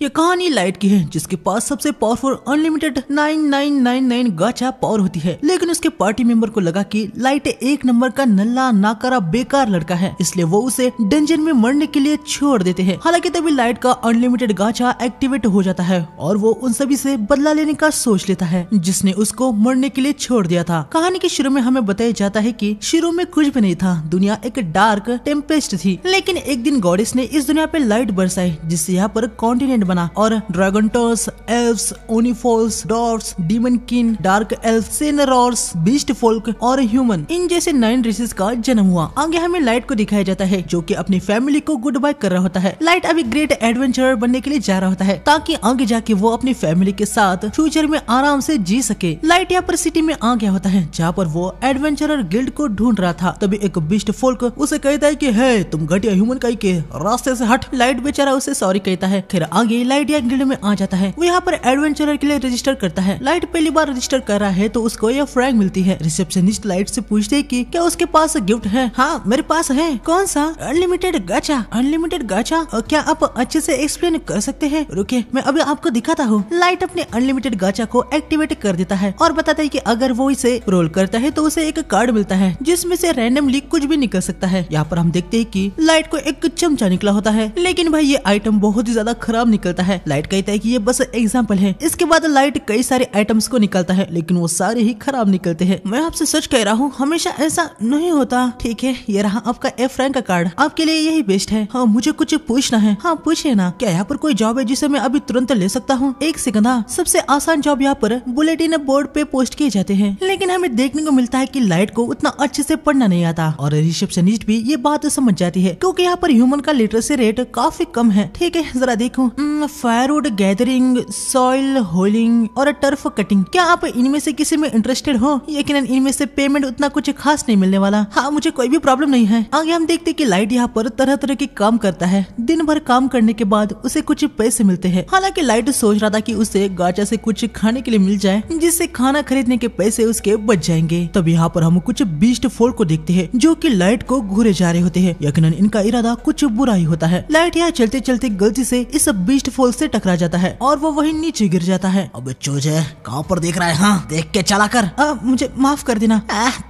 ये कहानी लाइट की है जिसके पास सबसे पावरफुल अनलिमिटेड 9999 गाचा पावर होती है, लेकिन उसके पार्टी मेंबर को लगा कि लाइट एक नंबर का नल्ला नाकारा बेकार लड़का है, इसलिए वो उसे डंजन में मरने के लिए छोड़ देते हैं। हालांकि तभी लाइट का अनलिमिटेड गाचा एक्टिवेट हो जाता है और वो उन सभी से बदला लेने का सोच लेता है जिसने उसको मरने के लिए छोड़ दिया था। कहानी के शुरू में हमें बताया जाता है कि शुरू में कुछ भी नहीं था, दुनिया एक डार्क टेम्पेस्ट थी, लेकिन एक दिन गॉडेस ने इस दुनिया पे लाइट बरसाई जिससे यहाँ पर कॉन्टिनेंट बना और ड्रैगनटर्स, एल्व्स, ओनिफॉल्स, डॉर्फ्स, डीमन किन, डार्क एल्फ, सेनरॉर्स, बीस्ट फोल्क और ह्यूमन इन जैसे 9 रेसेस का जन्म हुआ। आगे हमें लाइट को दिखाया जाता है जो कि अपनी फैमिली को गुड बाय कर रहा होता है। लाइट अभी ग्रेट एडवेंचरर बनने के लिए जा रहा होता है ताकि आगे जाके वो अपनी फैमिली के साथ फ्यूचर में आराम से जी सके। लाइट यहाँ पर सिटी में आ गया होता है जहाँ पर वो एडवेंचरर गिल्ड को ढूंढ रहा था। तभी एक बीस्ट फोल्क उसे कहता है कि है तुम घटिया ह्यूमन काई के रास्ते से हट। लाइट बेचारा उसे सॉरी कहता है। फिर आगे लाइट या गिल्ड में आ जाता है। वो यहाँ पर एडवेंचरर के लिए रजिस्टर करता है। लाइट पहली बार रजिस्टर कर रहा है तो उसको यह फ्रैग मिलती है। रिसेप्शनिस्ट लाइट से पूछते है कि क्या उसके पास गिफ्ट है। हाँ मेरे पास है। कौन सा? अनलिमिटेड गाचा। अनलिमिटेड गाचा? क्या आप अच्छे से एक्सप्लेन कर सकते हैं? रुके मैं अभी आपको दिखाता हूँ। लाइट अपने अनलिमिटेड गाचा को एक्टिवेट कर देता है और बताता है कि अगर वो इसे रोल करता है तो उसे एक कार्ड मिलता है जिसमें से रैंडमली कुछ भी निकल सकता है। यहाँ पर हम देखते हैं कि लाइट को एक चमचा निकला होता है, लेकिन भाई ये आइटम बहुत ही ज्यादा खराब निकलता है। लाइट कहता है कि ये बस एग्जांपल है। इसके बाद लाइट कई सारे आइटम्स को निकालता है लेकिन वो सारे ही खराब निकलते हैं। मैं आपसे सच कह रहा हूँ, हमेशा ऐसा नहीं होता। ठीक है, ये रहा आपका एफ रैंक का कार्ड, आपके लिए यही बेस्ट है। हाँ मुझे कुछ पूछना है। हाँ पूछिए ना। क्या यहाँ पर कोई जॉब है जिसे मैं अभी तुरंत ले सकता हूँ? एक सेकंड। हाँ सबसे आसान जॉब यहाँ पर बुलेटिन बोर्ड पे पोस्ट किए जाते हैं, लेकिन हमें देखने को मिलता है कि लाइट को उतना अच्छे से पढ़ना नहीं आता और रिसेप्शनिस्ट भी ये बात समझ जाती है क्योंकि यहाँ पर ह्यूमन का लिटरेसी रेट काफी कम है। ठीक है जरा देखो, फायरवुड गैदरिंग, सॉइल होलिंग और टर्फ कटिंग। क्या आप इनमें से किसी में इंटरेस्टेड हो? यकीनन इनमें से पेमेंट उतना कुछ खास नहीं मिलने वाला। हाँ मुझे कोई भी प्रॉब्लम नहीं है। आगे हम देखते कि लाइट यहाँ पर तरह तरह के काम करता है। दिन भर काम करने के बाद उसे कुछ पैसे मिलते हैं। हालांकि लाइट सोच रहा था कि उसे गाचा से कुछ खाने के लिए मिल जाए जिससे खाना खरीदने के पैसे उसके बच जाएंगे। तब यहाँ पर हम कुछ बीस्ट फोल्क को देखते हैं जो कि लाइट को घूरे जा रहे होते हैं। यकीनन इनका इरादा कुछ बुरा ही होता है। लाइट यहाँ चलते चलते गलती से इस बीस्ट फोल्क से टकरा जाता है और वो वहीं नीचे गिर जाता है। अब चूजे कहाँ पर देख रहा है? हाँ देख के चला कर। मुझे माफ कर देना।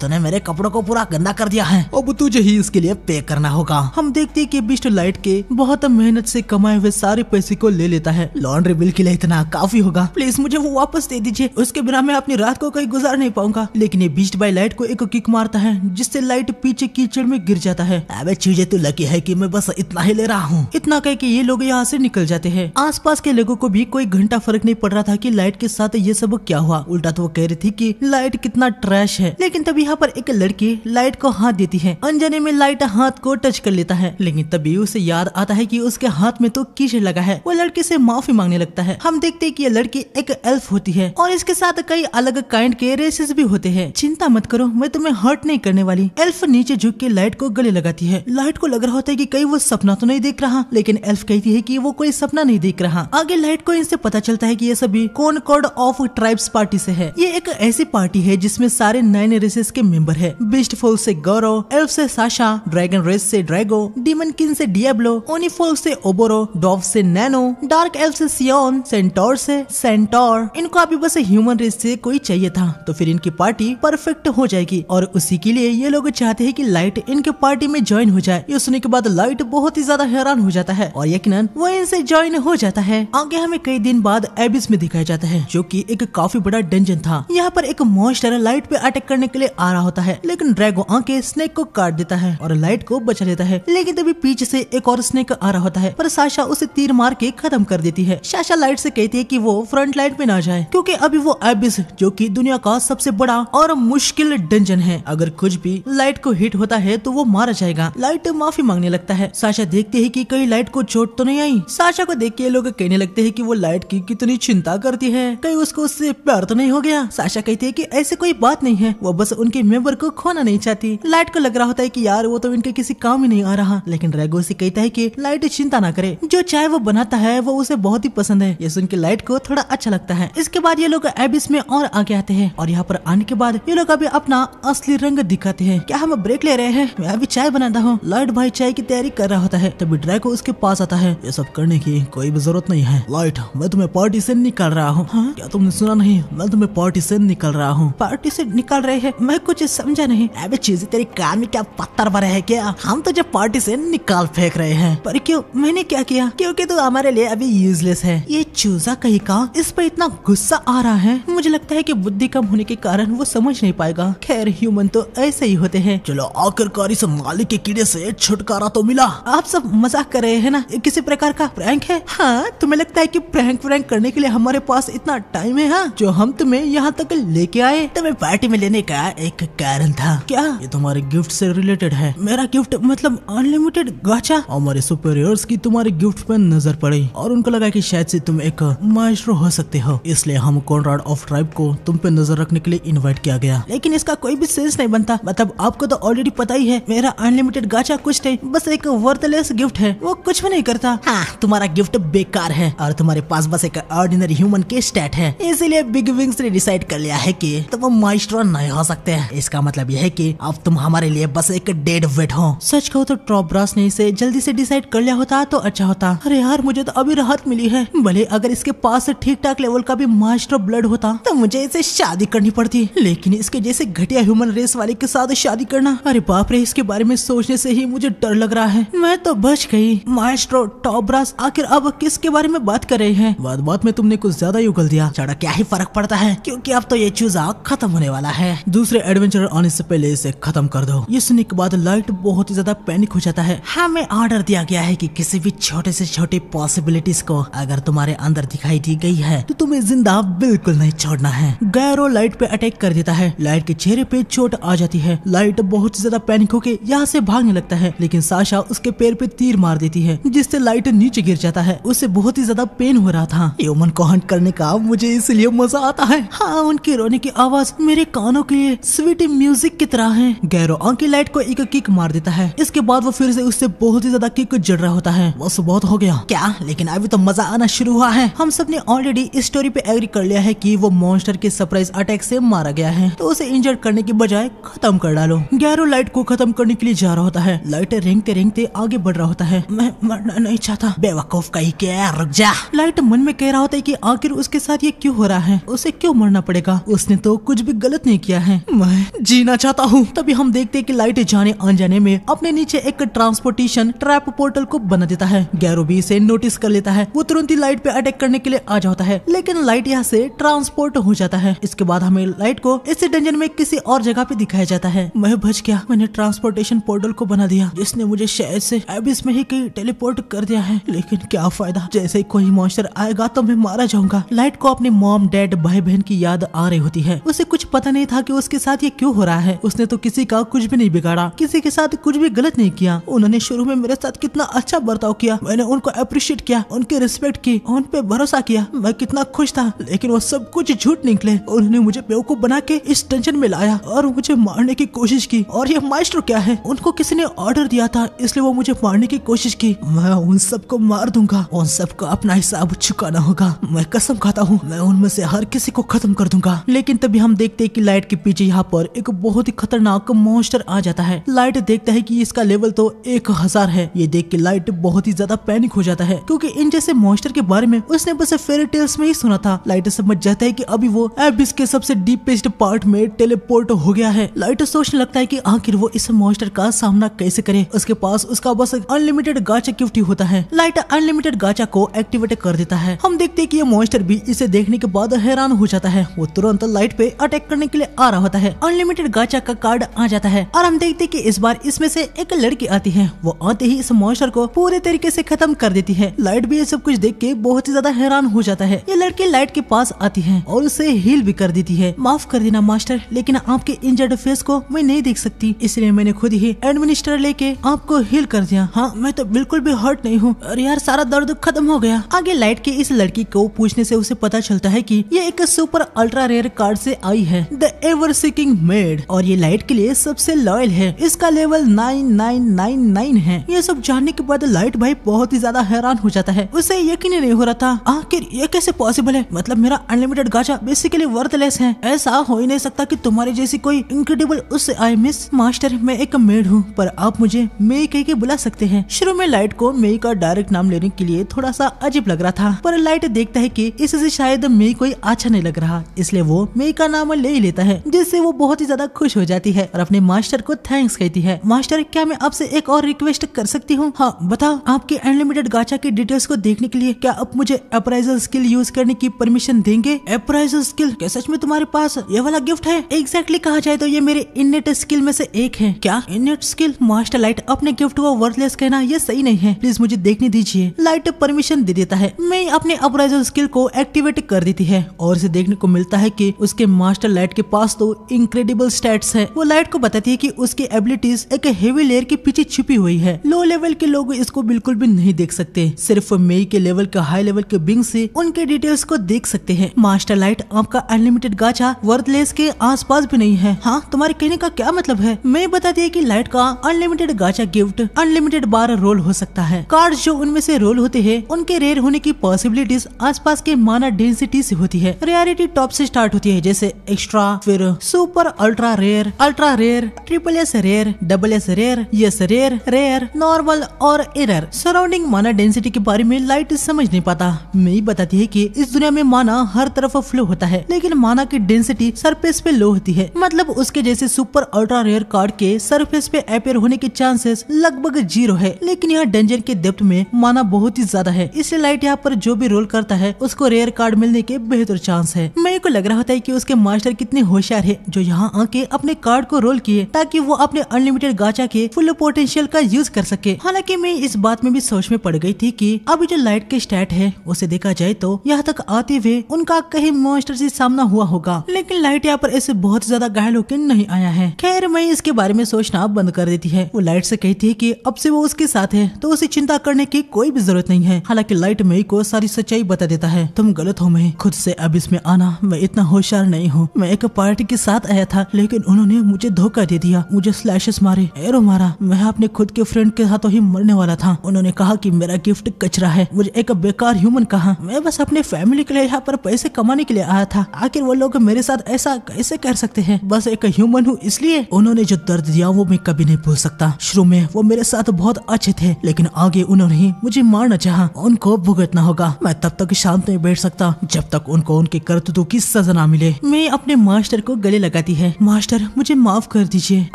तूने मेरे कपड़ों को पूरा गंदा कर दिया है, अब तुझे ही इसके लिए पे करना होगा। हम देखते हैं कि बीस्ट लाइट के बहुत मेहनत से कमाए हुए सारे पैसे को ले लेता है। लॉन्ड्री बिल के लिए इतना काफी होगा, प्लीज मुझे वो वापस दे दीजिए, उसके बिना मैं अपनी रात को कहीं गुजार नहीं पाऊंगा। लेकिन ये बीस्ट बाय लाइट को एक किक मारता है जिससे लाइट पीछे कीचड़ में गिर जाता है। अबे चूजे तू लकी है कि मैं बस इतना ही ले रहा हूँ। इतना कह के ये लोग यहाँ से निकल जाते हैं। आसपास के लोगों को भी कोई घंटा फर्क नहीं पड़ रहा था कि लाइट के साथ ये सब क्या हुआ। उल्टा तो वो कह रही थी कि लाइट कितना ट्रैश है। लेकिन तभी यहाँ पर एक लड़की लाइट को हाथ देती है। अनजाने में लाइट हाथ को टच कर लेता है, लेकिन तभी उसे याद आता है कि उसके हाथ में तो कीचड़ लगा है। वो लड़की से माफी मांगने लगता है। हम देखते हैं कि ये लड़की एक एल्फ होती है और इसके साथ कई अलग काइंड के रेसेस भी होते हैं। चिंता मत करो, मैं तुम्हें हर्ट नहीं करने वाली। एल्फ नीचे झुक के लाइट को गले लगाती है। लाइट को लग रहा होता है कि कहीं वो सपना तो नहीं देख रहा, लेकिन एल्फ कहती है कि वो कोई सपना नहीं देख रहा। आगे लाइट को इनसे पता चलता है कि ये सभी कॉनकॉर्ड ऑफ ट्राइब्स पार्टी से है। ये एक ऐसी पार्टी है जिसमें सारे 9 रेसेस के मेंबर है। बीस्ट फोल्क से गौरव, एल्फ से साशा, ड्रैगन रेस से ड्रैगो, डीमन किन से डियाब्लो, ओनिफोल्क से ओबोरो, डॉफ से नैनो, डार्क एल्फ से सियोन, सेंटोर से सेंटोर। इनको अभी बस ह्यूमन रेस से कोई चाहिए था तो फिर इनकी पार्टी परफेक्ट हो जाएगी और उसी के लिए ये लोग चाहते हैं कि लाइट इनके पार्टी में ज्वाइन हो जाए। ये सुनने के बाद लाइट बहुत ही ज्यादा हैरान हो जाता है और यकीनन वो इनसे ज्वाइन हो जाता है। आगे हमें कई दिन बाद एबिस में दिखाया जाता है जो कि एक काफी बड़ा डंजन था। यहाँ पर एक मॉन्स्टर लाइट पे अटैक करने के लिए आ रहा होता है, लेकिन ड्रैगो आके स्नेक को काट देता है और लाइट को बचा लेता है। लेकिन तभी पीछे से एक और स्नेक आ रहा होता है पर साशा उसे तीर मार के खत्म कर देती है। साशा लाइट से कहती है कि वो फ्रंट लाइन पे ना जाए क्योंकि अभी वो एबिस जो कि दुनिया का सबसे बड़ा और मुश्किल डंजन है, अगर कुछ भी लाइट को हिट होता है तो वो मारा जाएगा। लाइट माफी मांगने लगता है। साशा देखती है कि कहीं लाइट को चोट तो नहीं आई। साशा को देख के लोग कहने लगते हैं कि वो लाइट की कितनी चिंता करती है, कहीं उसको उससे प्यार तो नहीं हो गया। साशा कहती है कि ऐसे कोई बात नहीं है, वो बस उनके मेंबर को खोना नहीं चाहती। लाइट को लग रहा होता है कि यार वो तो इनके किसी काम ही नहीं आ रहा, लेकिन ड्रैगो से कहता है कि लाइट चिंता ना करे, जो चाय वो बनाता है वो उसे बहुत ही पसंद है। ये सुन के लाइट को थोड़ा अच्छा लगता है। इसके बाद ये लोग एबिस में और आगे आते हैं और यहाँ पर आने के बाद ये लोग अभी अपना असली रंग दिखाते हैं। क्या हम ब्रेक ले रहे हैं? मैं अभी चाय बनाता हूँ। लाइट भाई चाय की तैयारी कर रहा होता है, तभी ड्रैगो उसके पास आता है। ये सब करने की कोई भी जरूरत नहीं है। लाइट, मैं तुम्हें पार्टी से निकाल रहा हूँ। हाँ? क्या तुमने सुना नहीं? मैं तुम्हें पार्टी से निकाल रहा हूँ। पार्टी से निकाल रहे हैं? मैं कुछ समझा नहीं। अबे चीज़, तेरे कान में क्या पत्थर भरे है क्या? हम तुझे पार्टी से निकाल फेंक रहे हैं। पर क्यों? मैंने क्या किया? क्योंकि तू हमारे लिए अभी यूजलेस है। ये चूजा कहीं का इस पे इतना गुस्सा आ रहा है। मुझे लगता है कि बुद्धि कम होने के कारण वो समझ नहीं पाएगा। खैर, ह्यूमन तो ऐसे ही होते हैं। चलो, आखिरकार इस मालिक के कीड़े से छुटकारा तो मिला। आप सब मजाक कर रहे हैं ना? किसी प्रकार का प्रैंक है? हाँ, तुम्हें लगता है कि प्रैंक करने के लिए हमारे पास इतना टाइम है? हाँ, जो हम तुम्हें यहाँ तक लेके आए, तुम्हें पार्टी में लेने का एक कारण था। क्या ये तुम्हारे गिफ्ट से रिलेटेड है? मेरा गिफ्ट मतलब अनलिमिटेड गाचा? हमारे सुपीरियर्स की तुम्हारे गिफ्ट पे नजर पड़ी और उनको लगा कि शायद से तुम एक मास्टर हो सकते हो, इसलिए हम कॉनराड ऑफ ट्राइब को तुम पे नजर रखने के लिए इनवाइट किया गया। लेकिन इसका कोई भी सेंस नहीं बनता। मतलब आपको तो ऑलरेडी पता ही है, मेरा अनलिमिटेड गाचा कुछ नहीं, बस एक वर्थलेस गिफ्ट है, वो कुछ भी नहीं करता। हाँ, तुम्हारा गिफ्ट बेकार है और तुम्हारे पास बस एक ऑर्डिनरी ह्यूमन के स्टैट है, इसीलिए बिग विंग्स ने डिसाइड कर लिया है कि तुम माइस्ट्रो नहीं हो सकते। इसका मतलब यह है कि अब तुम हमारे लिए बस एक डेड वेट हो। सच कहूँ तो ट्रॉब्रास ने इसे जल्दी से डिसाइड कर लिया होता तो अच्छा होता। अरे यार, मुझे तो अभी राहत मिली है। भले अगर इसके पास ठीक ठाक लेवल का भी मास्टर ब्लड होता तो मुझे इसे शादी करनी पड़ती, लेकिन इसके जैसे घटिया ह्यूमन रेस वाले के साथ शादी करना, अरे बाप रे, इसके बारे में सोचने से ही मुझे डर लग रहा है। मैं तो बच गई। मास्टर टॉब्रास आखिर अब किसके बारे में बात कर रहे हैं? बात में तुमने कुछ ज्यादा ही उगल दिया। चढ़ा, क्या ही फर्क पड़ता है, क्योंकि अब तो ये चूजा खत्म होने वाला है। दूसरे एडवेंचर आने से पहले इसे खत्म कर दो। ये सुनने के बाद लाइट बहुत ही ज्यादा पैनिक हो जाता है। हमें ऑर्डर दिया गया है कि किसी भी छोटे से छोटे पॉसिबिलिटीज को अगर तुम्हारे अंदर दिखाई दी गई है तो तुम्हें जिंदा बिल्कुल नहीं छोड़ना है। गैरो लाइट पे अटैक कर देता है। लाइट के चेहरे पे चोट आ जाती है। लाइट बहुत ज्यादा पैनिक होके यहाँ से भागने लगता है, लेकिन साशा उसके पैर पे तीर मार देती है, जिससे लाइट नीचे गिर जाता है। उसे बहुत ही ज्यादा पेन हो रहा था। ह्यूमन को हंट करने का मुझे इसलिए मजा आता है। हाँ, उनके रोने की आवाज मेरे कानों के लिए स्वीट म्यूजिक की तरह है। गैरो अंकी लाइट को एक किक मार देता है। इसके बाद वो फिर से उससे बहुत ही ज्यादा किक जड़ रहा होता है। बस बहुत हो गया क्या? लेकिन अभी तो मजा आना शुरू हुआ है। हम सब ने ऑलरेडी इस स्टोरी पे एग्री कर लिया है कि वो मॉन्स्टर के सरप्राइज अटैक से मारा गया है, तो उसे इंजर्ड करने की बजाय खत्म कर डालो। गैरो लाइट को खत्म करने के लिए जा रहा होता है। लाइट रेंगते रेंगते आगे बढ़ रहा होता है। मैं मरना नहीं चाहता। बेवकूफ कहीं के, रुक जा। लाइट मन में कह रहा होता है कि आखिर उसके साथ ये क्यों हो रहा है, उसे क्यों मरना पड़ेगा? उसने तो कुछ भी गलत नहीं किया है। मैं जीना चाहता हूँ। तभी हम देखते हैं कि लाइट जाने अनजाने में अपने नीचे एक ट्रांसपोर्टेशन ट्रैप पोर्टल को बना देता है। गैरो भी इसे नोटिस कर लेता है। वो तुरंत ही लाइट पे अटैक करने के लिए आ जाता है, लेकिन लाइट यहाँ से ट्रांसपोर्ट हो जाता है। इसके बाद हमें लाइट को इस डंजन में किसी और जगह पे दिखाया जाता है। मैं बच गया। मैंने ट्रांसपोर्टेशन पोर्टल को बना दिया, जिसने मुझे शायद से एबिस में ही कहीं टेलीपोर्ट कर दिया है, लेकिन क्या फायदा? जैसे ही कोई मॉन्स्टर आएगा तो मैं मारा जाऊंगा। लाइट को अपने मॉम, डैड, भाई बहन की याद आ रही होती है। उसे कुछ पता नहीं था कि उसके साथ ये क्यों हो रहा है। उसने तो किसी का कुछ भी नहीं बिगाड़ा, किसी के साथ कुछ भी गलत नहीं किया। उन्होंने शुरू में मेरे साथ कितना अच्छा बर्ताव किया। मैंने उनको अप्रिशिएट किया, उनकी रिस्पेक्ट की, उन पे भरोसा किया। मैं कितना खुश था, लेकिन वो सब कुछ झूठ निकले। उन्होंने मुझे बेवकूफ बना के इस टेंशन में लाया और मुझे मारने की कोशिश की। और ये मास्टर क्या है? उनको किसी ने ऑर्डर दिया था, इसलिए वो मुझे मारने की कोशिश की। मैं उन सबको मार दूंगा। उन सबको अपना हिसाब चुकाना होगा। मैं कसम खाता हूँ, मैं उनमें से हर किसी को खत्म कर दूंगा। लेकिन तभी हम देखते हैं कि लाइट के पीछे यहाँ पर एक बहुत ही खतरनाक मॉन्स्टर आ जाता है। लाइट देखता है कि इसका लेवल तो 1000 है। ये देख के लाइट बहुत ही ज्यादा पैनिक हो जाता है, क्योंकि इन जैसे मॉन्स्टर के बारे में उसने बस फेरी टेल्स में ही सुना था। लाइट समझ जाता है कि अभी वो एबिस के सबसे डीपेस्ट पार्ट में टेलीपोर्ट हो गया है। लाइट सोचने लगता है कि आखिर वो इस मॉन्स्टर का सामना कैसे करे। उसके पास उसका बस अनलिमिटेड गाचा गिफ्ट ही होता है। लाइट अनलिमिटेड गाचा को एक्टिवेट कर देता है। हम देखते हैं कि ये मॉन्स्टर भी इसे देखने के बाद हैरान हो जाता है। वो तुरंत लाइट पे अटैक करने के लिए आ रहा होता है। अनलिमिटेड गाचा का कार्ड आ जाता है और हम देखते हैं कि इस बार इसमें से एक लड़की आती है। वो आते ही इस मॉन्स्टर को पूरे तरीके से खत्म कर देती है। लाइट भी ये सब कुछ देख के बहुत ही ज्यादा हैरान हो जाता है। ये लड़की लाइट के पास आती है और उसे हील भी कर देती है। माफ कर देना मास्टर, लेकिन आपके इंजर्ड फेस को मैं नहीं देख सकती, इसलिए मैंने खुद ही एडमिनिस्टर लेके आपको हील कर दिया। हाँ, मैं तो बिल्कुल भी हर्ट नहीं हूँ। अरे यार, सारा दर्द खत्म हो गया। आगे लाइट के इस लड़की को पूछने से उसे पता चलता है कि ये एक सुपर अल्ट्रा रेयर कार्ड से आई है, द एवर सीकिंग मेड, और ये लाइट के लिए सबसे लॉयल है। इसका लेवल 9999 है। ये सब जानने के बाद लाइट भाई बहुत ही ज्यादा हैरान हो जाता है। उसे यकीन ही नहीं हो रहा था, आखिर ये कैसे पॉसिबल है? मतलब मेरा अनलिमिटेड गाचा बेसिकली वर्थलेस है। ऐसा हो ही नहीं सकता कि तुम्हारे जैसी कोई इनक्रेडिबल उससे आए। मिस मास्टर, मैं एक मेड हूँ, पर आप मुझे मेई कह के बुला सकते हैं। शुरू में लाइट को मेई का डायरेक्ट नाम लेने के के लिए थोड़ा सा अजीब लग रहा था, पर लाइट देखता है कि इससे शायद मेई कोई अच्छा नहीं लग रहा, इसलिए वो मेई का नाम ले ही लेता है, जिससे वो बहुत ही ज्यादा खुश हो जाती है और अपने मास्टर को थैंक्स कहती है। मास्टर, क्या मैं आपसे एक और रिक्वेस्ट कर सकती हूँ? हाँ बताओ। आपके अनलिमिटेड गाचा की डिटेल्स को देखने के लिए क्या आप मुझे अप्राइजल स्किल यूज करने की परमिशन देंगे? Appraisal skill? क्या सच में तुम्हारे पास ये वाला गिफ्ट है? एग्जैक्टली कहा जाए तो ये मेरे इननेट स्किल में से एक है। क्या इननेट स्किल? मास्टर, लाइट अपने गिफ्ट को वर्थलेस कहना ये सही नहीं है, प्लीज मुझे देखने दीजिए। लाइट परमिशन दे देता है। मैं अपने अप्राइजल स्किल को एक्टिवेट कर देती है और इसे देखने को मिलता है कि उसके मास्टर लाइट के पास तो इनक्रेडिबल स्टैट्स है। वो लाइट को बताती है कि उसकी एबिलिटीज एक हेवी लेयर के पीछे छुपी हुई है। लो लेवल के लोग इसको बिल्कुल भी नहीं देख सकते, सिर्फ मेई के लेवल का हाई लेवल के बिंग से उनके डिटेल्स को देख सकते हैं। मास्टर लाइट, आपका अनलिमिटेड गाचा वर्थलेस के आसपास भी नहीं है। हाँ, तुम्हारे कहने का क्या मतलब है? मैं बताती है कि लाइट का अनलिमिटेड गाचा गिफ्ट अनलिमिटेड बार रोल हो सकता है। कार्ड जो उनमें से रोल होते हैं उनके रेयर होने की पॉसिबिलिटीज आसपास के माना डेंसिटी से होती है। रेयरिटी टॉप से स्टार्ट होती है, जैसे एक्स्ट्रा, फिर super, ultra rare, triple S rare, double S rare, S rare, rare, normal और एरर। सराउंडिंग माना डेंसिटी के बारे में लाइट समझ नहीं पाता। मैं बताती है कि इस दुनिया में माना हर तरफ फ्लो होता है, लेकिन माना की डेंसिटी सरफेस पे लो होती है। मतलब उसके जैसे सुपर अल्ट्रा रेयर कार्ड के सरफेस पे अपेयर होने के चांसेस लगभग 0 है, लेकिन यहाँ डंजन के डेप्थ में माना बहुत ही ज्यादा है। इसलिए लाइट यहाँ पर जो भी रोल करता है उसको रेयर कार्ड मिलने के बेहतर चांस है। मेरे को लग रहा होता है कि उसके मास्टर कितने होशियार है जो यहाँ आके अपने कार्ड को रोल किए ताकि वो अपने अनलिमिटेड गाचा के फुल पोटेंशियल का यूज कर सके। हालांकि मैं इस बात में भी सोच में पड़ गई थी कि अभी जो लाइट के स्टैट है उसे देखा जाए तो यहाँ तक आते हुए उनका कहीं मॉन्स्टर से सामना हुआ होगा, लेकिन लाइट यहाँ पर ऐसे बहुत ज्यादा घायल होकर नहीं आया है। खैर, मैं इसके बारे में सोचना बंद कर देती है। वो लाइट से कहती है कि अब से वो उसके साथ है तो उसे चिंता करने की कोई भी जरूरत नहीं है। हालांकि लाइट मई को सारी सच्चाई बता देता है। तुम गलत हो मई, खुद से अब इसमें आना, मैं इतना होशियार नहीं हूँ। मैं एक पार्टी के साथ आया था लेकिन उन्होंने मुझे धोखा दे दिया, मुझे स्लैशेस मारे, एरो मारा। मैं अपने खुद के फ्रेंड के हाथों ही मरने वाला था। उन्होंने कहा कि मेरा गिफ्ट कचरा है, मुझे एक बेकार ह्यूमन कहा। मैं बस अपने फैमिली के लिए यहाँ पर पैसे कमाने के लिए आया था। आखिर वो लोग मेरे साथ ऐसा कैसे कर सकते हैं? बस एक ह्यूमन हूँ इसलिए। उन्होंने जो दर्द दिया वो मैं कभी नहीं भूल सकता। शुरू में वो मेरे साथ बहुत अच्छे थे, लेकिन आगे उन्होंने मुझे मारना चाहा। उनको भुगतना होगा। मैं तब तक शांत नहीं बैठ सकता जब तक उनको उनके करतूतों की सजा न मिले। मैं अपने मास्टर को गले लगाती है। मास्टर, मुझे माफ कर दीजिए,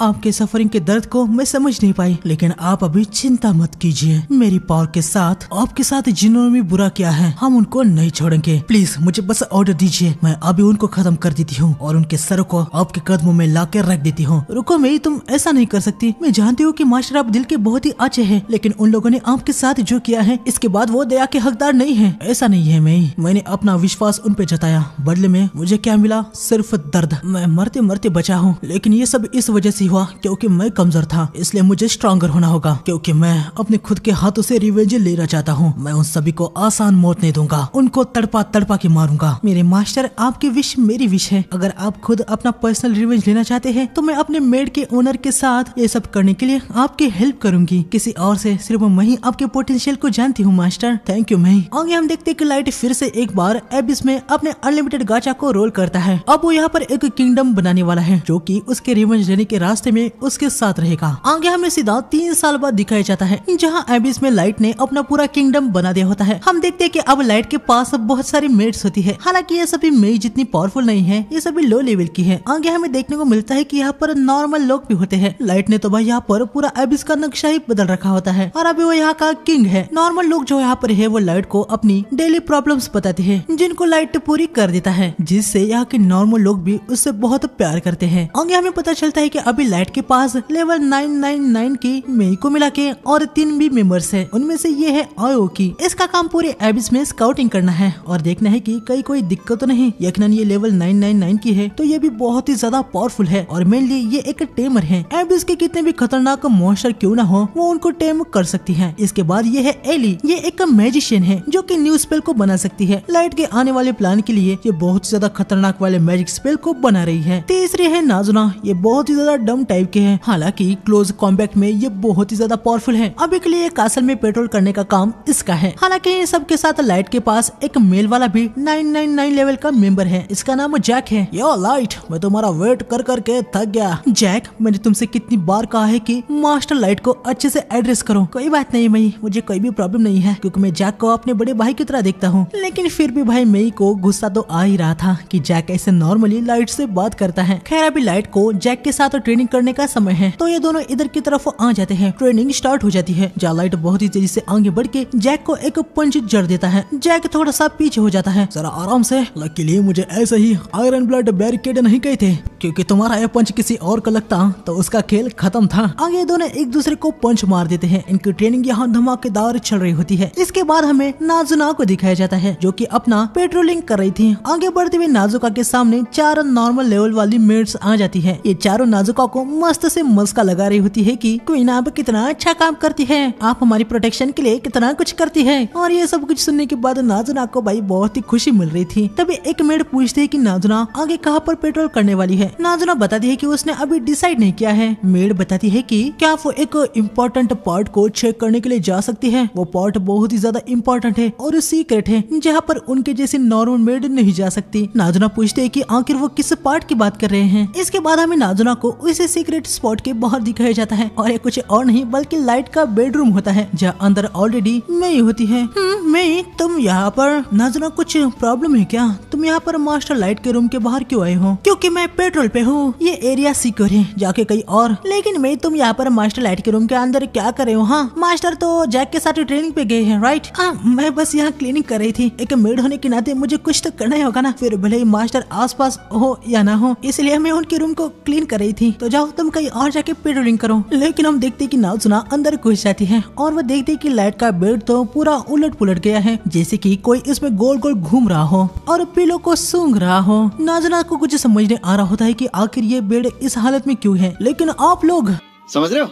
आपके सफरिंग के दर्द को मैं समझ नहीं पाई, लेकिन आप अभी चिंता मत कीजिए। मेरी पावर के साथ आपके साथ जिन्होंने भी बुरा किया है हम उनको नहीं छोड़ेंगे। प्लीज मुझे बस ऑर्डर दीजिए, मैं अभी उनको खत्म कर देती हूँ और उनके सर को आपके कदमों में ला कर रख देती हूँ। रुको मेरी, तुम ऐसा नहीं कर सकती। मैं जानती हूँ कि मास्टर आप दिल के बहुत ही अच्छे हैं, लेकिन उन लोगों ने आपके साथ जो किया है इसके बाद वो दया के हकदार नहीं है। ऐसा नहीं है मैंने अपना विश्वास उन पे जताया, बदले में मुझे क्या मिला? सिर्फ दर्द। मैं मरते मरते बचा हूँ, लेकिन ये सब इस वजह से हुआ क्योंकि मैं कमजोर था। इसलिए मुझे स्ट्रॉन्गर होना होगा, क्योंकि मैं अपने खुद के हाथों से रिवेंज लेना चाहता हूँ। मैं उन सभी को आसान मौत नहीं दूंगा, उनको तड़पा तड़पा के मारूंगा। मेरे मास्टर, आपकी विश मेरी विश है। अगर आप खुद अपना पर्सनल रिवेंज लेना चाहते हैं तो मैं अपने मेड के ओनर के साथ ये सब करने के लिए आपकी हेल्प करूंगी। किसी और से सिर्फ मैं ही आपके पोटेंशियल को जानती हूँ मास्टर। थैंक यू मैं। आगे हम देखते कि लाइट फिर से एक बार एबिस में अपने अनलिमिटेड गाचा को रोल करता है। अब वो यहाँ पर एक किंगडम बनाने वाला है जो कि उसके रिवेंज लेने के रास्ते में उसके साथ रहेगा। आगे हमें सीधा 3 साल बाद दिखाया जाता है जहाँ एबिस में लाइट ने अपना पूरा किंगडम बना दिया होता है। हम देखते हैं कि अब लाइट के पास बहुत सारी मेड्स होती है। हालांकि ये सभी मेड जितनी पावरफुल नहीं है, ये सभी लो लेवल की है। आगे हमें देखने को मिलता है कि यहाँ पर नॉर्मल लोग भी होते हैं। लाइट ने तो भाई यहाँ पर पूरा एबिस का नक्शा ही बदल रखा होता है और अभी वो यहाँ का किंग है। नॉर्मल लोग जो यहाँ पर है वो लाइट को अपनी डेली प्रॉब्लम्स बताते हैं जिनको लाइट पूरी कर देता है, जिससे यहाँ के नॉर्मल लोग भी उससे बहुत प्यार करते हैं। आगे हमें पता चलता है कि अभी लाइट के पास लेवल 999 की मेई को मिला के और 3 भी मेंबर्स हैं। उनमें से ये है आयो की। इसका काम पूरे एबिस में स्काउटिंग करना है और देखना है कि कहीं कोई दिक्कत तो नहीं। यकीनन ये लेवल 999 की है तो ये भी बहुत ही ज्यादा पावरफुल है और मेनली ये एक टेमर है। एबिस के कितने भी खतरनाक मॉन्स्टर क्यों ना हो वो उनको टेम कर सकती है। इसके बाद ये है एली। ये एक मैजिशियन है जो कि न्यू स्पेल को बना सकती है। लाइट के आने वाले प्लान के लिए ये बहुत ज्यादा खतरनाक वाले मैजिक स्पेल को बना रही है। तीसरी है नाजुना। ये बहुत ही ज्यादा डम टाइप के हैं, हालांकि क्लोज कॉम्बैट में ये बहुत ही ज्यादा पावरफुल है। अभी के लिए कासल में पेट्रोल करने का काम इसका है। हालांकि इन सब के साथ लाइट के पास एक मेल वाला भी 999 लेवल का मेंबर है। इसका नाम जैक है। यो लाइट, मैं तुम्हारा वेट कर करके थक गया। जैक, मैंने तुमसे कितनी बार कहा है कि मास्टर लाइट को अच्छे से एड्रेस करो। कोई बात नहीं मई, मुझे कोई भी प्रॉब्लम प्रॉब्लम नहीं है क्योंकि मैं जैक को अपने बड़े भाई की तरह देखता हूँ। लेकिन फिर भी भाई मेई को गुस्सा तो आ ही रहा था कि जैक ऐसे नॉर्मली लाइट से बात करता है। खैर अभी लाइट को जैक के साथ ट्रेनिंग करने का समय है तो ये दोनों इधर की तरफ आ जाते हैं। ट्रेनिंग स्टार्ट हो जाती है जहाँ लाइट बहुत ही तेजी से आगे बढ़ के जैक को एक पंच जड़ देता है। जैक थोड़ा सा पीछे हो जाता है। जरा आराम से, लकीली मुझे ऐसे ही आयरन ब्लड बैरिकेड नहीं गए थे क्योंकि तुम्हारा यह पंच किसी और का लगता तो उसका खेल खत्म था। आगे दोनों एक दूसरे को पंच मार देते हैं। इनकी ट्रेनिंग यहाँ धमाकेदार चल रही होती है। इसके बाद हमें नाजुना को दिखाया जाता है जो कि अपना पेट्रोलिंग कर रही थी। आगे बढ़ते हुए नाजुका के सामने 4 नॉर्मल लेवल वाली मेड्स आ जाती है। ये चारों नाजुका को मस्त से मस्का लगा रही होती है कि क्वीन आप कितना अच्छा काम करती है, आप हमारी प्रोटेक्शन के लिए कितना कुछ करती है। और ये सब कुछ सुनने के बाद नाजुना को भाई बहुत ही खुशी मिल रही थी। तभी एक मेड पूछती है कि नाजुना आगे कहाँ पर पेट्रोल करने वाली है। नाजुना बताती है कि उसने अभी डिसाइड नहीं किया है। मेड बताती है कि क्या वो एक इम्पोर्टेंट पार्ट को चेक करने के लिए जा सकती है। वो पार्ट बहुत ही ज्यादा इम्पोर्टेंट है और सीक्रेट है जहाँ पर उनके जैसे नॉर्मल मेड नहीं जा सकती। नाजुना पूछते है कि आखिर वो किस पार्ट की बात कर रहे हैं। इसके बाद हमें नाजुना को उसी सीक्रेट स्पॉट के बाहर दिखाया जाता है और ये कुछ और नहीं बल्कि लाइट का बेडरूम होता है जहाँ अंदर ऑलरेडी मई होती है। मई तुम यहाँ पर? नाजुना कुछ प्रॉब्लम है क्या? तुम यहाँ पर मास्टर लाइट के रूम के बाहर क्यों आए हो? क्योंकि मैं पेट्रोल पे हूँ, ये एरिया सिक्योर है, जाके कहीं और। लेकिन मैं तुम यहाँ पर मास्टर लाइट के रूम के अंदर क्या कर रहे हो? हाँ मास्टर तो जैक के साथ ट्रेनिंग पे गए हैं राइट? मैं बस यहाँ क्लीनिंग कर रही थी। एक मेड होने के नाते मुझे कुछ तो करना ही होगा ना, फिर भले ही मास्टर आसपास हो या ना हो, इसलिए मैं उनके रूम को क्लीन कर रही थी। तो जाओ तुम कहीं और जाके पेट्रोलिंग करो। लेकिन हम देखते कि नाजुना अंदर घुस जाती है और वो देखते कि लाइट का बेड तो पूरा उलट पुलट गया है, जैसे कि कोई इसमें गोल गोल घूम रहा हो और पिलो को सूंघ रहा हो। नाजुना को कुछ समझ नहीं आ रहा होता है कि आखिर ये बेड इस हालत में क्यों है। लेकिन आप लोग समझ रहे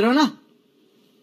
हो ना?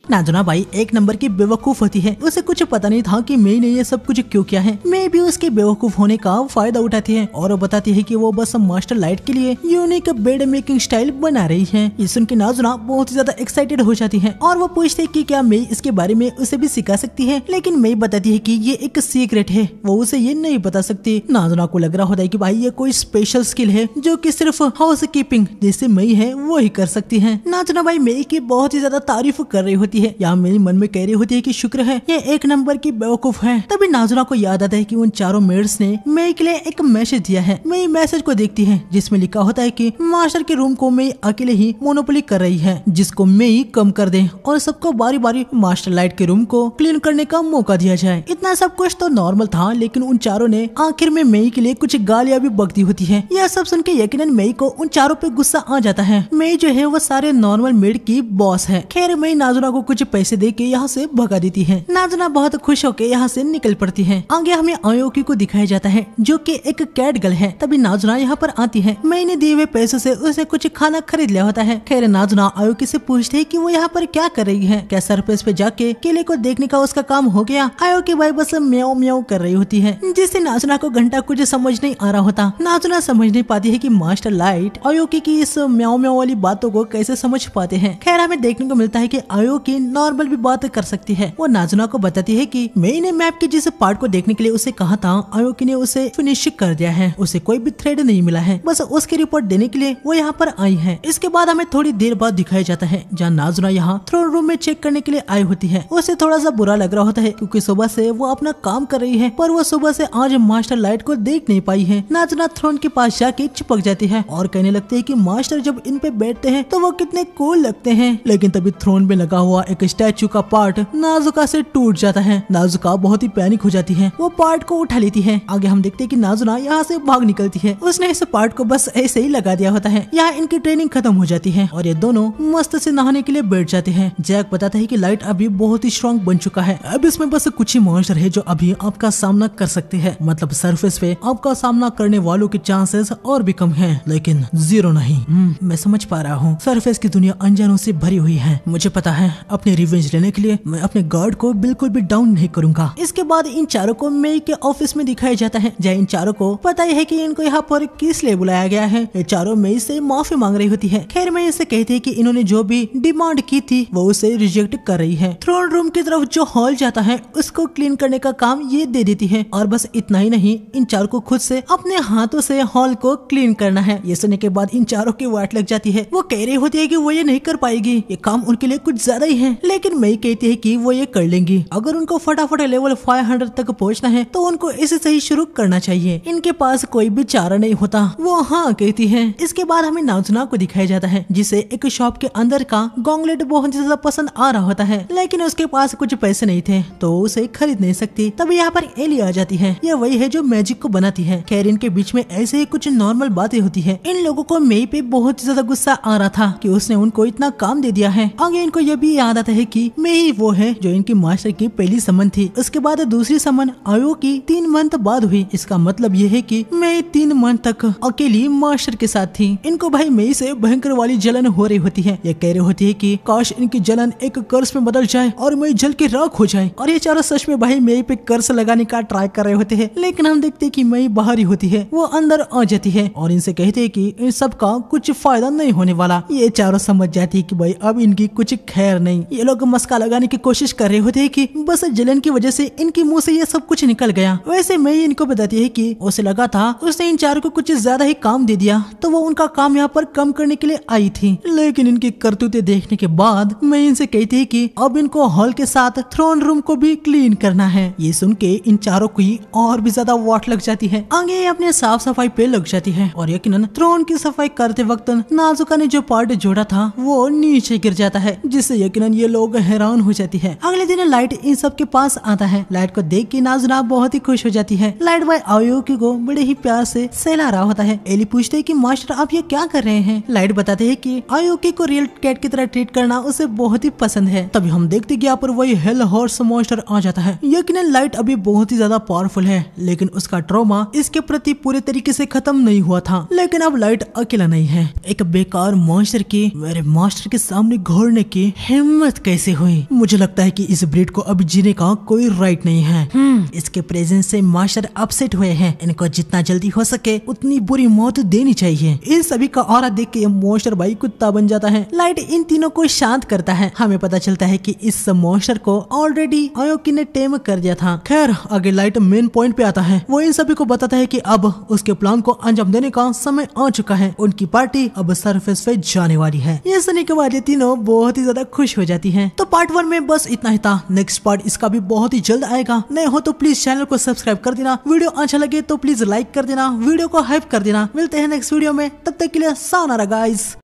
नाजुना भाई एक नंबर की बेवकूफ होती है। उसे कुछ पता नहीं था कि मई ने ये सब कुछ क्यों किया है। मई भी उसके बेवकूफ होने का फायदा उठाती है और बताती है कि वो बस मास्टर लाइट के लिए यूनिक बेड मेकिंग स्टाइल बना रही है। ये सुन के नाजुना बहुत ज्यादा एक्साइटेड हो जाती है और वो पूछती है कि क्या मई इसके बारे में उसे भी सिखा सकती है। लेकिन मई बताती है कि ये एक सीक्रेट है, वो उसे ये नहीं बता सकती। नाजुना को लग रहा होता है कि भाई ये कोई स्पेशल स्किल है जो कि सिर्फ हाउस कीपिंग जैसे मई है वो ही कर सकती है। नाजुना भाई मई की बहुत ही ज्यादा तारीफ कर रही होती है। यहाँ मेरे मन में कह रही होती है कि शुक्र है ये एक नंबर की बेवकूफ है। तभी नाजुना को याद आता है कि उन चारों मेड्स ने मई के लिए एक मैसेज दिया है। मई मैसेज को देखती है जिसमें लिखा होता है कि मास्टर के रूम को मई अकेले ही मोनोपोली कर रही है, जिसको मई कम कर दे और सबको बारी बारी मास्टर लाइट के रूम को क्लीन करने का मौका दिया जाए। इतना सब कुछ तो नॉर्मल था, लेकिन उन चारों ने आखिर में मई के लिए कुछ गालियां भी बकती होती है। यह सब सुन के यकीनन मई को उन चारों पे गुस्सा आ जाता है। मई जो है वो सारे नॉर्मल मेड की बॉस है। खैर मई नाजुना को कुछ पैसे दे के यहाँ से भगा देती है। नाजुना बहुत खुश होकर यहाँ से निकल पड़ती है। आगे हमें आयोकी को दिखाया जाता है जो कि एक कैट गर्ल है। तभी नाजुना यहाँ पर आती है। मैंने दिए हुए पैसों से उसे कुछ खाना खरीद लिया होता है। खैर नाजुना आयोकी से पूछती है कि वो यहाँ पर क्या कर रही है, क्या सरफेस पे जाके केले को देखने का उसका काम हो गया। आयोकी भाई बस म्याऊ म्याऊ कर रही होती है, जिससे नाजुना को घंटा कुछ समझ नहीं आ रहा होता। नाजुना समझ नहीं पाती है कि मास्टर लाइट आयोकी की इस म्याऊ म्याऊ वाली बातों को कैसे समझ पाते हैं। खैर हमें देखने को मिलता है कि आयोकी नॉर्मल भी बात कर सकती है। वो नाजुना को बताती है कि मैंने मैप के जिस पार्ट को देखने के लिए उसे कहा था, आयोकी ने उसे फिनिश कर दिया है, उसे कोई भी थ्रेड नहीं मिला है, बस उसकी रिपोर्ट देने के लिए वो यहाँ पर आई है। इसके बाद हमें थोड़ी देर बाद दिखाया जाता है जहाँ नाजुना यहाँ थ्रोन रूम में चेक करने के लिए आई होती है। उसे थोड़ा सा बुरा लग रहा होता है क्योंकि सुबह से वो अपना काम कर रही है, पर वो सुबह से आज मास्टर लाइट को देख नहीं पाई है। नाजुना थ्रोन के पास जाके चिपक जाती है और कहने लगती है कि मास्टर जब इन पे बैठते हैं तो वो कितने कूल लगते हैं। लेकिन तभी थ्रोन पे लगा हुआ एक स्टैचू का पार्ट नाजुका से टूट जाता है। नाजुका बहुत ही पैनिक हो जाती है, वो पार्ट को उठा लेती है। आगे हम देखते हैं कि नाजुना यहाँ से भाग निकलती है। उसने इस पार्ट को बस ऐसे ही लगा दिया होता है। यहाँ इनकी ट्रेनिंग खत्म हो जाती है और ये दोनों मस्त से नहाने के लिए बैठ जाते हैं। जैक बताता है कि लाइट अभी बहुत ही स्ट्रॉन्ग बन चुका है, अब इसमें बस कुछ ही मॉन्स्टर है जो अभी आपका सामना कर सकते हैं। मतलब सरफेस पे आपका सामना करने वालों के चांसेस और भी कम है, लेकिन जीरो नहीं। मैं समझ पा रहा हूँ सरफेस की दुनिया अनजानों से भरी हुई है। मुझे पता है अपने रिवेंज लेने के लिए मैं अपने गार्ड को बिल्कुल भी डाउन नहीं करूंगा। इसके बाद इन चारों को मई के ऑफिस में दिखाया जाता है, जहाँ इन चारों को पता ही है कि इनको यहाँ पर किस लिए बुलाया गया है। ये चारों मई से माफी मांग रही होती है। खैर मई इसे कहती है कि इन्होंने जो भी डिमांड की थी वो उसे रिजेक्ट कर रही है। थ्रोन रूम की तरफ जो हॉल जाता है उसको क्लीन करने का काम ये दे देती है। और बस इतना ही नहीं, इन चारों को खुद से अपने हाथों से हॉल को क्लीन करना है। ये सुनने के बाद इन चारों की वाट लग जाती है। वो कह रही होती है कि वो ये नहीं कर पाएगी, ये काम उनके लिए कुछ ज्यादा ही हैं, लेकिन मई कहती है कि वो ये कर लेंगी। अगर उनको फटाफट लेवल 500 तक पहुंचना है तो उनको इसे से ही शुरू करना चाहिए, इनके पास कोई भी चारा नहीं होता। वो हाँ कहती है। इसके बाद हमें नाजुना को दिखाया जाता है जिसे एक शॉप के अंदर का गॉन्गलेट बहुत ज्यादा पसंद आ रहा होता है, लेकिन उसके पास कुछ पैसे नहीं थे तो उसे खरीद नहीं सकती। तभी यहाँ पर एली आ जाती है। यह वही है जो मैजिक को बनाती है। खैर इनके बीच में ऐसे ही कुछ नॉर्मल बातें होती है। इन लोगों को मई पे बहुत ज्यादा गुस्सा आ रहा था कि उसने उनको इतना काम दे दिया है। आगे इनको यह भी याद आता है कि मई वो है जो इनकी मास्टर की पहली समन थी। उसके बाद दूसरी समन आयो की 3 मंथ बाद हुई। इसका मतलब ये है कि मई 3 मंथ तक अकेली मास्टर के साथ थी। इनको भाई मई से भयंकर वाली जलन हो रही होती है। ये कह रही होती है कि काश इनकी जलन एक कर्ज में बदल जाए और मई जल के राख हो जाए। और ये चारों सच में भाई मई पे कर्ज लगाने का ट्राई कर रहे होते हैं, लेकिन हम देखते हैं कि मई बाहर ही होती है। वो अंदर आ जाती है और इनसे कहते हैं कि इन सब का कुछ फायदा नहीं होने वाला। ये चारों समझ जाती है कि भाई अब इनकी कुछ खैर नहीं। ये लोग मस्का लगाने की कोशिश कर रहे होते हैं कि बस जलन की वजह से इनके मुंह से ये सब कुछ निकल गया। वैसे मई इनको बताती है कि उसे लगा था उसने इन चारों को कुछ ज्यादा ही काम दे दिया तो वो उनका काम यहाँ पर कम करने के लिए आई थी, लेकिन इनकी करतूतें देखने के बाद मैं इनसे कहती है कि अब इनको हॉल के साथ थ्रोन रूम को भी क्लीन करना है। ये सुन के इन चारों को ही और भी ज्यादा वाट लग जाती है। आगे अपने साफ सफाई पे लग जाती है और यकीनन थ्रोन की सफाई करते वक्त नाजुका ने जो पार्ट जोड़ा था वो नीचे गिर जाता है, जिससे यकीनन ये लोग हैरान हो जाती है। अगले दिन लाइट इन सब के पास आता है। लाइट को देख के नाजुना बहुत ही खुश हो जाती है। लाइट भाई आयोकी को बड़े ही प्यार से सहला रहा होता है। एली पूछते है कि मास्टर आप ये क्या कर रहे हैं। लाइट बताते हैं कि आयोकी को रियल कैट की तरह ट्रीट करना उसे बहुत ही पसंद है। तभी हम देखते हैं कि यहाँ पर वही हेल हॉर्स मॉन्स्टर आ जाता है। यकीनन लाइट अभी बहुत ही ज्यादा पावरफुल है, लेकिन उसका ट्रॉमा इसके प्रति पूरे तरीके से खत्म नहीं हुआ था। लेकिन अब लाइट अकेला नहीं है। एक बेकार मॉन्स्टर की मेरे मास्टर के सामने घोड़ने की हिम्मत कैसे हुई। मुझे लगता है कि इस ब्रीड को अब जीने का कोई राइट नहीं है। इसके प्रेजेंस से मास्टर अपसेट हुए हैं। इनको जितना जल्दी हो सके उतनी बुरी मौत देनी चाहिए। इन सभी का ऑरा देख के मॉन्स्टर भाई कुत्ता बन जाता है। लाइट इन तीनों को शांत करता है। हमें पता चलता है कि इस मॉन्स्टर को ऑलरेडी आयोकी ने टेम कर दिया था। खैर आगे लाइट मेन पॉइंट पे आता है। वो इन सभी को बताता है कि अब उसके प्लान को अंजाम देने का समय आ चुका है। उनकी पार्टी अब सरफेस पे जाने वाली है। ये सुनने के बाद ये तीनों बहुत ही ज्यादा खुश हो जाती हैं। तो पार्ट 1 में बस इतना ही था। नेक्स्ट पार्ट इसका भी बहुत ही जल्द आएगा। नए हो तो प्लीज चैनल को सब्सक्राइब कर देना। वीडियो अच्छा लगे तो प्लीज लाइक कर देना। वीडियो को हाइप कर देना। मिलते हैं नेक्स्ट वीडियो में, तब तक के लिए सायोनारा गाइस।